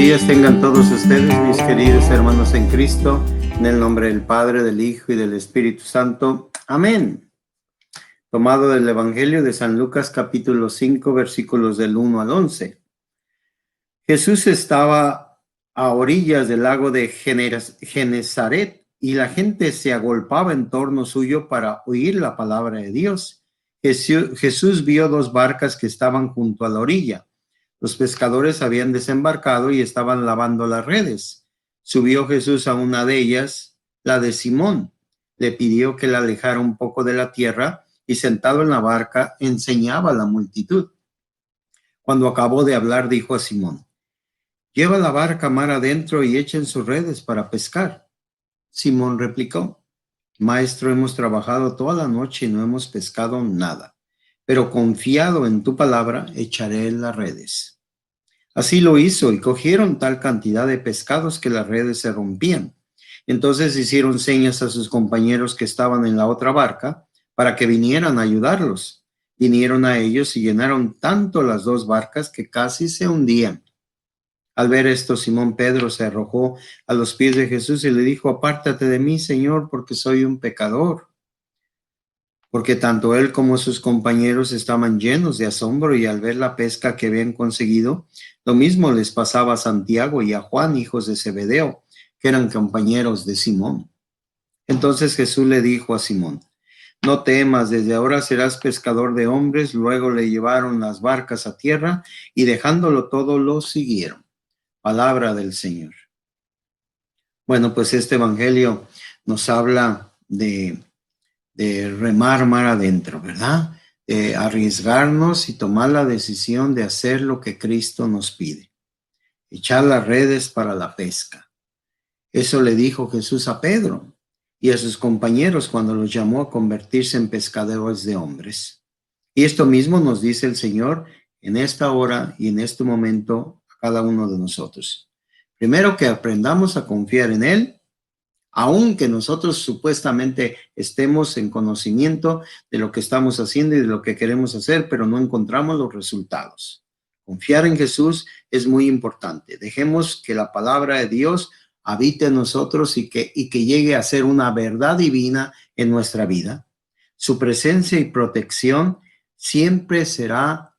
días tengan todos ustedes, mis queridos hermanos en Cristo, en el nombre del Padre, del Hijo y del Espíritu Santo. Amén. Tomado del Evangelio de San Lucas, capítulo 5, versículos del 1 al 11. Jesús estaba a orillas del lago de Genezaret y la gente se agolpaba en torno suyo para oír la palabra de Dios. Jesús vio dos barcas que estaban junto a la orilla. Los pescadores habían desembarcado y estaban lavando las redes. Subió Jesús a una de ellas, la de Simón. Le pidió que la alejara un poco de la tierra y sentado en la barca enseñaba a la multitud. Cuando acabó de hablar, dijo a Simón: «Lleva la barca mar adentro y echen sus redes para pescar». Simón replicó: «Maestro, hemos trabajado toda la noche y no hemos pescado nada, pero confiado en tu palabra, echaré las redes». Así lo hizo y cogieron tal cantidad de pescados que las redes se rompían. Entonces hicieron señas a sus compañeros que estaban en la otra barca para que vinieran a ayudarlos. Vinieron a ellos y llenaron tanto las dos barcas que casi se hundían. Al ver esto, Simón Pedro se arrojó a los pies de Jesús y le dijo: «Apártate de mí, Señor, porque soy un pecador». Porque tanto él como sus compañeros estaban llenos de asombro y al ver la pesca que habían conseguido, lo mismo les pasaba a Santiago y a Juan, hijos de Zebedeo, que eran compañeros de Simón. Entonces Jesús le dijo a Simón: «No temas, desde ahora serás pescador de hombres». Luego le llevaron las barcas a tierra y dejándolo todo lo siguieron. Palabra del Señor. Bueno, pues este evangelio nos habla de remar mar adentro, ¿verdad? De arriesgarnos y tomar la decisión de hacer lo que Cristo nos pide. Echar las redes para la pesca. Eso le dijo Jesús a Pedro y a sus compañeros cuando los llamó a convertirse en pescadores de hombres. Y esto mismo nos dice el Señor en esta hora y en este momento a cada uno de nosotros. Primero, que aprendamos a confiar en Él, aunque nosotros supuestamente estemos en conocimiento de lo que estamos haciendo y de lo que queremos hacer, pero no encontramos los resultados. Confiar en Jesús es muy importante. Dejemos que la palabra de Dios habite en nosotros y que llegue a ser una verdad divina en nuestra vida. Su presencia y protección siempre será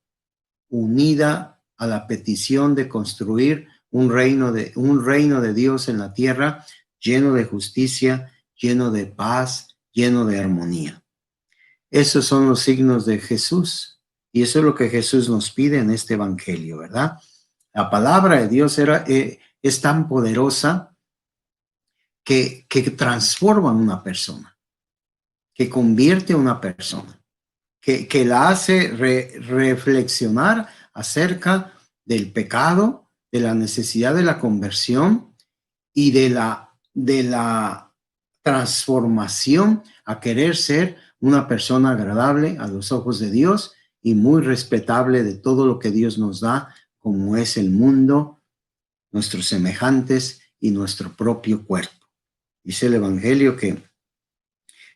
unida a la petición de construir un reino de Dios en la tierra, lleno de justicia, lleno de paz, lleno de armonía. Esos son los signos de Jesús y eso es lo que Jesús nos pide en este evangelio, ¿verdad? La palabra de Dios es tan poderosa que transforma a una persona, que convierte a una persona, que la hace reflexionar acerca del pecado, de la necesidad de la conversión y de la transformación a querer ser una persona agradable a los ojos de Dios y muy respetable de todo lo que Dios nos da, como es el mundo, nuestros semejantes y nuestro propio cuerpo. Dice el Evangelio que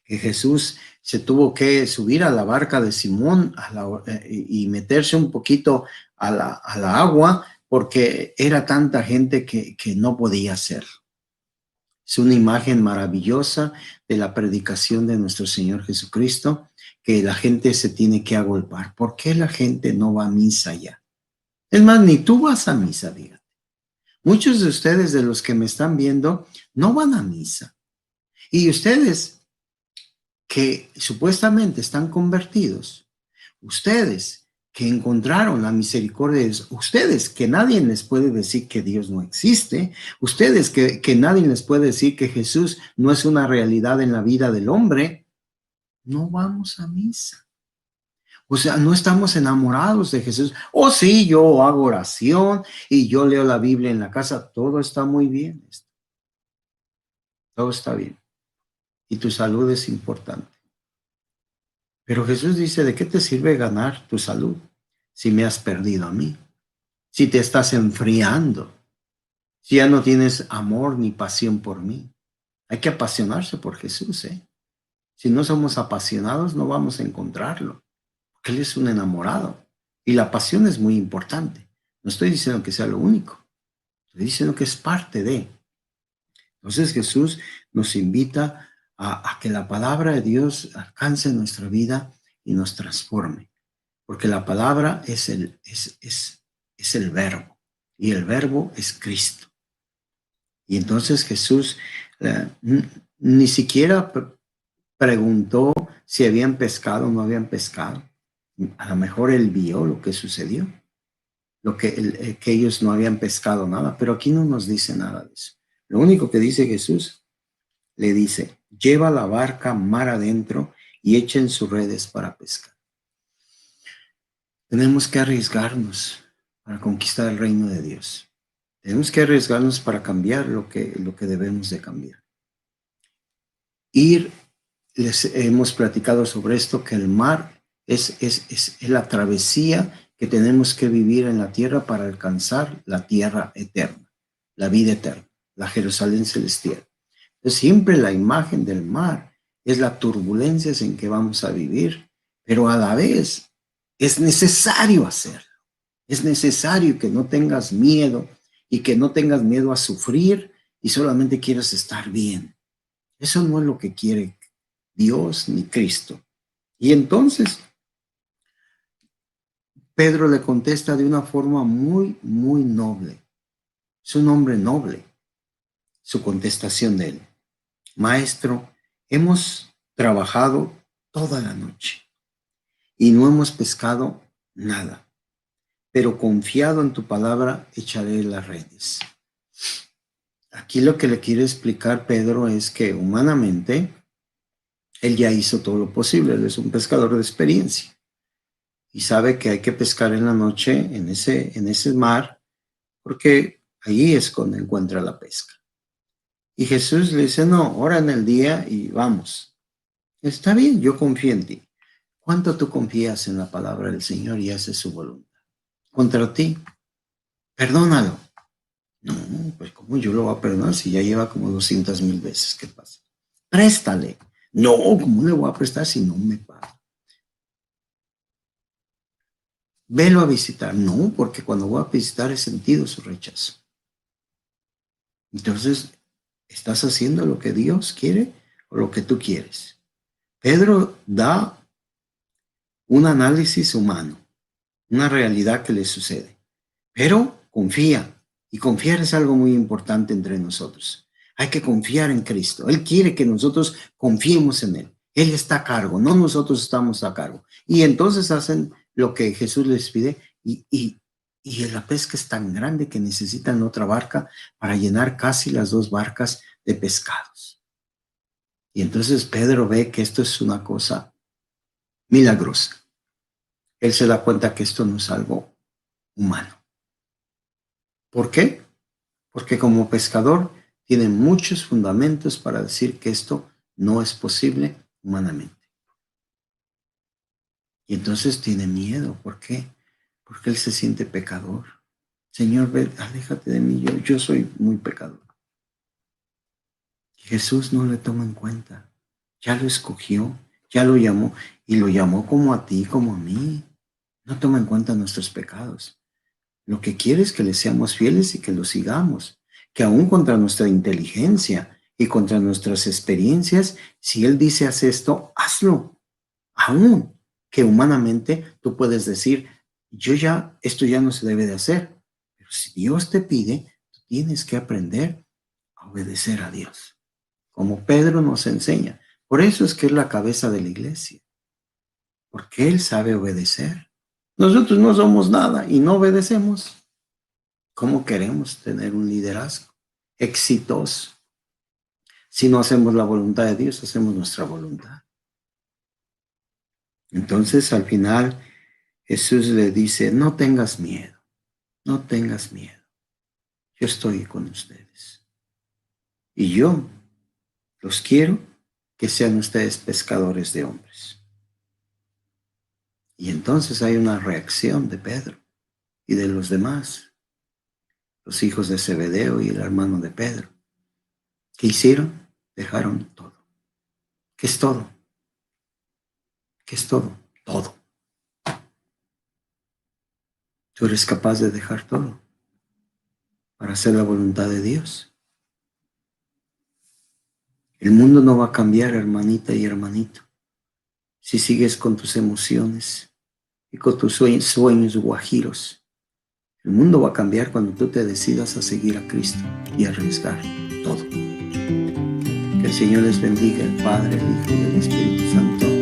Jesús se tuvo que subir a la barca de Simón y meterse un poquito a la agua porque era tanta gente que no podía hacerlo. Es una imagen maravillosa de la predicación de nuestro Señor Jesucristo, que la gente se tiene que agolpar. ¿Por qué la gente no va a misa ya? Es más, ni tú vas a misa, fíjate. Muchos de ustedes, de los que me están viendo, no van a misa. Y ustedes que supuestamente están convertidos, ustedes que encontraron la misericordia de Dios, ustedes que nadie les puede decir que Dios no existe, ustedes que nadie les puede decir que Jesús no es una realidad en la vida del hombre, no vamos a misa. O sea, no estamos enamorados de Jesús. Oh, sí, yo hago oración y yo leo la Biblia en la casa. Todo está muy bien. Todo está bien. Y tu salud es importante. Pero Jesús dice: ¿de qué te sirve ganar tu salud si me has perdido a mí? Si te estás enfriando, si ya no tienes amor ni pasión por mí. Hay que apasionarse por Jesús, ¿eh? Si no somos apasionados, no vamos a encontrarlo, porque Él es un enamorado. Y la pasión es muy importante. No estoy diciendo que sea lo único. Estoy diciendo que es parte de. Entonces Jesús nos invita a que la palabra de Dios alcance nuestra vida y nos transforme. Porque la palabra es el verbo. Y el verbo es Cristo. Y entonces Jesús ni siquiera preguntó si habían pescado o no habían pescado. A lo mejor él vio lo que sucedió, que ellos no habían pescado nada, pero aquí no nos dice nada de eso. Lo único que dice Jesús, le dice, lleva la barca mar adentro y echen sus redes para pescar. Tenemos que arriesgarnos para conquistar el reino de Dios. Tenemos que arriesgarnos para cambiar lo que debemos de cambiar. Les hemos platicado sobre esto, que el mar es la travesía que tenemos que vivir en la tierra para alcanzar la tierra eterna, la vida eterna, la Jerusalén celestial. Entonces, siempre la imagen del mar es las turbulencias en que vamos a vivir, pero a la vez es necesario hacerlo. Es necesario que no tengas miedo y que no tengas miedo a sufrir y solamente quieras estar bien. Eso no es lo que quiere Dios ni Cristo. Y entonces Pedro le contesta de una forma muy, muy noble. Es un hombre noble, su contestación de él. Maestro, hemos trabajado toda la noche y no hemos pescado nada, pero confiado en tu palabra echaré las redes. Aquí lo que le quiere explicar Pedro es que humanamente él ya hizo todo lo posible. Él es un pescador de experiencia y sabe que hay que pescar en la noche en ese mar, porque ahí es donde encuentra la pesca. Y Jesús le dice, no, ora en el día y vamos. Está bien, yo confío en ti. ¿Cuánto tú confías en la palabra del Señor y haces su voluntad? Contra ti, perdónalo. No, pues ¿cómo yo lo voy a perdonar si ya lleva como 200,000 veces? ¿Qué pasa? Préstale. No, ¿cómo le voy a prestar si no me paga? Velo a visitar. No, porque cuando voy a visitar he sentido su rechazo. Entonces, ¿estás haciendo lo que Dios quiere o lo que tú quieres? Pedro da un análisis humano, una realidad que le sucede, pero confía. Y confiar es algo muy importante entre nosotros. Hay que confiar en Cristo. Él quiere que nosotros confiemos en Él. Él está a cargo, no nosotros estamos a cargo. Y entonces hacen lo que Jesús les pide y la pesca es tan grande que necesitan otra barca para llenar casi las 2 barcas de pescados. Y entonces Pedro ve que esto es una cosa milagrosa. Él se da cuenta que esto no es algo humano. ¿Por qué? Porque como pescador tiene muchos fundamentos para decir que esto no es posible humanamente. Y entonces tiene miedo. ¿Por qué? Porque él se siente pecador. Señor, ven, aléjate de mí, yo soy muy pecador. Jesús no le toma en cuenta. Ya lo escogió, ya lo llamó, y lo llamó como a ti, como a mí. No toma en cuenta nuestros pecados. Lo que quiere es que le seamos fieles y que lo sigamos. Que aún contra nuestra inteligencia y contra nuestras experiencias, si Él dice haz esto, hazlo. Aún que humanamente tú puedes decir, esto ya no se debe de hacer. Pero si Dios te pide, tú tienes que aprender a obedecer a Dios. Como Pedro nos enseña. Por eso es que es la cabeza de la iglesia. Porque Él sabe obedecer. Nosotros no somos nada y no obedecemos. ¿Cómo queremos tener un liderazgo exitoso? Si no hacemos la voluntad de Dios, hacemos nuestra voluntad. Entonces, al final, Jesús le dice, no tengas miedo, no tengas miedo. Yo estoy con ustedes. Y yo los quiero que sean ustedes pescadores de hombres. Y entonces hay una reacción de Pedro y de los demás, los hijos de Zebedeo y el hermano de Pedro. ¿Qué hicieron? Dejaron todo. ¿Qué es todo? ¿Qué es todo? Todo. ¿Tú eres capaz de dejar todo para hacer la voluntad de Dios. El mundo no va a cambiar, hermanita y hermanito, si sigues con tus emociones y con tus sueños guajiros. El mundo va a cambiar cuando tú te decidas a seguir a Cristo y arriesgar todo. Que el Señor les bendiga, el Padre, el Hijo y el Espíritu Santo.